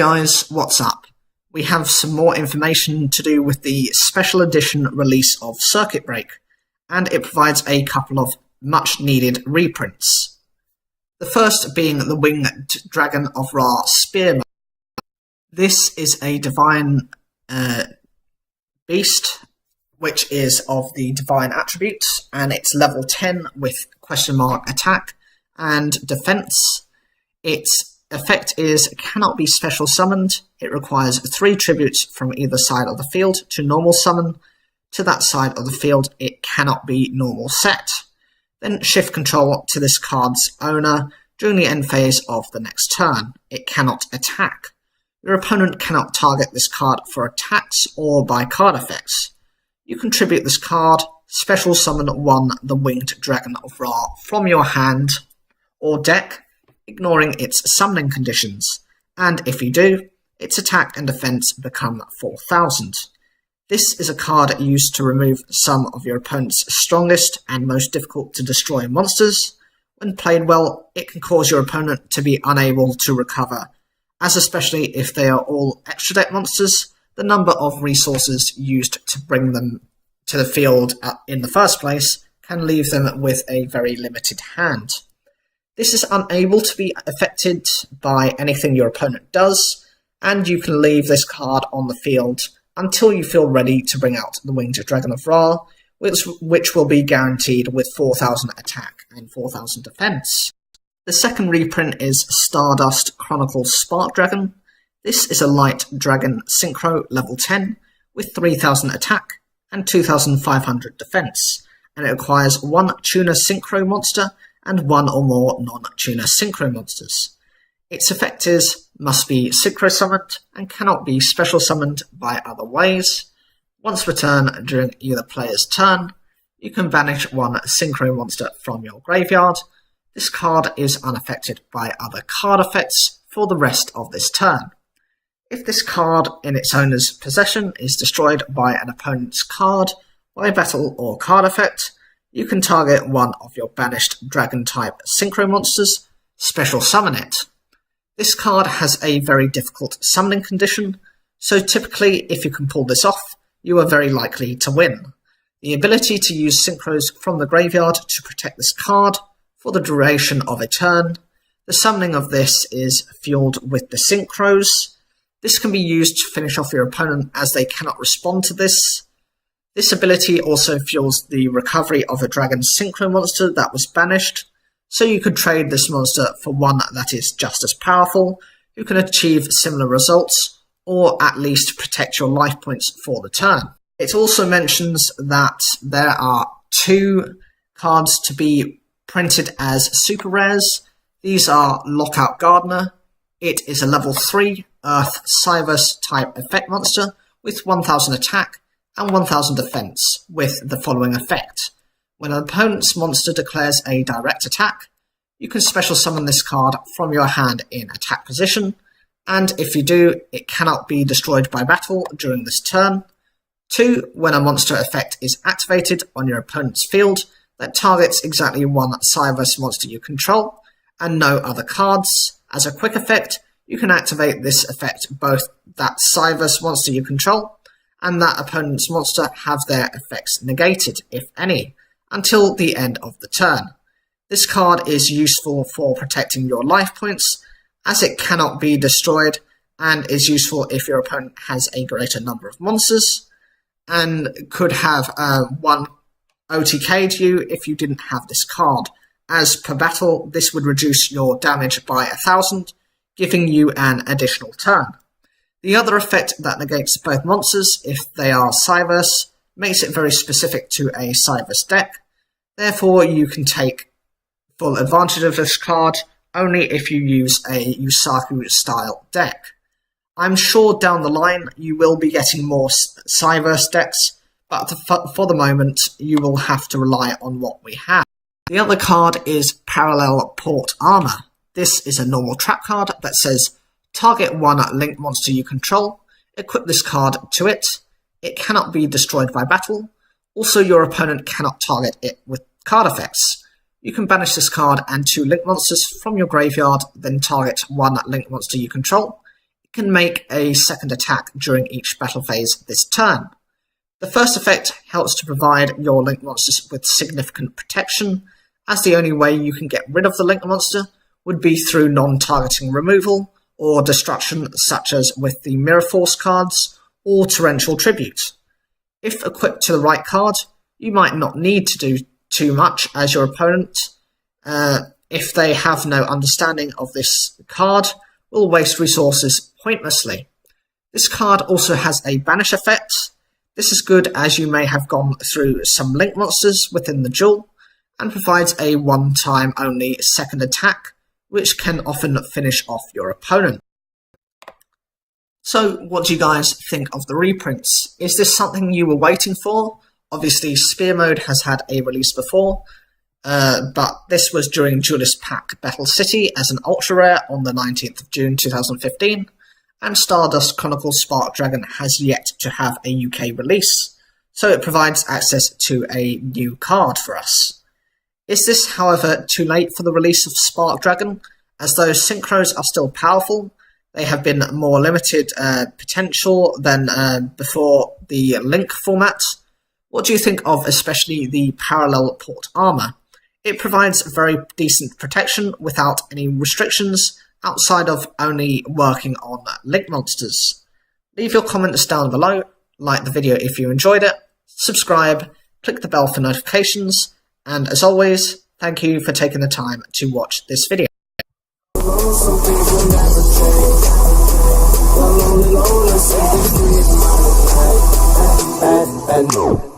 Hey guys, what's up? We have some more information to do with the special edition release of Circuit Break, and it provides a couple of much needed reprints. The first being the Winged Dragon of Ra Spearman. This is a divine beast, which is of the divine attributes, and it's level 10 with question mark attack and defense. Its effect is cannot be special summoned. It requires 3 tributes from either side of the field to normal summon. To that side of the field, it cannot be normal set. Then shift control to this card's owner during the end phase of the next turn. It cannot attack. Your opponent cannot target this card for attacks or by card effects. You contribute this card, special summon 1 the Winged Dragon of Ra from your hand or deck, ignoring its summoning conditions, and if you do, its attack and defense become 4,000. This is a card used to remove some of your opponent's strongest and most difficult to destroy monsters. When played well, it can cause your opponent to be unable to recover, as especially if they are all extra deck monsters, the number of resources used to bring them to the field in the first place can leave them with a very limited hand. This is unable to be affected by anything your opponent does, and you can leave this card on the field until you feel ready to bring out the Winged Dragon of Ra, which will be guaranteed with 4,000 attack and 4,000 defense. The second reprint is Stardust Chronicle Spark Dragon. This is a light dragon synchro level 10 with 3,000 attack and 2,500 defense, and it requires 1 tuner synchro monster and 1 or more non-tuner synchro monsters. Its effect is must be synchro summoned and cannot be special summoned by other ways. Once per turn during either player's turn, you can banish 1 synchro monster from your graveyard. This card is unaffected by other card effects for the rest of this turn. If this card in its owner's possession is destroyed by an opponent's card by battle or card effect, you can target 1 of your banished dragon-type synchro monsters, special summon it. This card has a very difficult summoning condition, so typically if you can pull this off, you are very likely to win. The ability to use synchros from the graveyard to protect this card for the duration of a turn. The summoning of this is fueled with the synchros. This can be used to finish off your opponent as they cannot respond to this. This ability also fuels the recovery of a dragon synchro monster that was banished, so you could trade this monster for 1 that is just as powerful, who can achieve similar results, or at least protect your life points for the turn. It also mentions that there are 2 cards to be printed as super rares. These are Lockout Gardner. It is a level 3 Earth Cybers type effect monster with 1,000 attack and 1,000 defense with the following effect. When an opponent's monster declares a direct attack, you can special summon this card from your hand in attack position, and if you do, it cannot be destroyed by battle during this turn. 2. When a monster effect is activated on your opponent's field that targets exactly 1 Cybers monster you control, and no other cards. As a quick effect, you can activate this effect both that Cybers monster you control and that opponent's monster have their effects negated, if any, until the end of the turn. This card is useful for protecting your life points, as it cannot be destroyed, and is useful if your opponent has a greater number of monsters, and could have 1 OTK'd you if you didn't have this card. As per battle, this would reduce your damage by 1,000, giving you an additional turn. The other effect that negates both monsters, if they are Cybers, makes it very specific to a Cybers deck. Therefore, you can take full advantage of this card only if you use a Yusaku-style deck. I'm sure down the line you will be getting more Cybers decks, but for the moment you will have to rely on what we have. The other card is Parallel Port Armor. This is a normal trap card that says target 1 link monster you control, equip this card to it. It cannot be destroyed by battle. Also, your opponent cannot target it with card effects. You can banish this card and 2 link monsters from your graveyard, then target 1 link monster you control. it can make a second attack during each battle phase this turn. The first effect helps to provide your Link monsters with significant protection, as the only way you can get rid of the Link monster would be through non-targeting removal or destruction, such as with the Mirror Force cards or Torrential Tribute. If equipped to the right card, you might not need to do too much, as your opponent, if they have no understanding of this card, will waste resources pointlessly. This card also has a banish effect. This is good as you may have gone through some Link monsters within the duel, and provides a one-time only second attack, which can often finish off your opponent. So, what do you guys think of the reprints? Is this something you were waiting for? Obviously, Spear Mode has had a release before, but this was during Duelist Pack Battle City as an ultra rare on the 19th of June 2015, and Stardust Chronicle Spark Dragon has yet to have a UK release, so it provides access to a new card for us. Is this, however, too late for the release of Spark Dragon? As though synchros are still powerful, they have been more limited potential than before the Link format. What do you think of especially the parallel port armor? It provides very decent protection without any restrictions outside of only working on Link monsters. Leave your comments down below, like the video if you enjoyed it, subscribe, click the bell for notifications, and as always, thank you for taking the time to watch this video. Some things will never change. Well, only, something free is my life.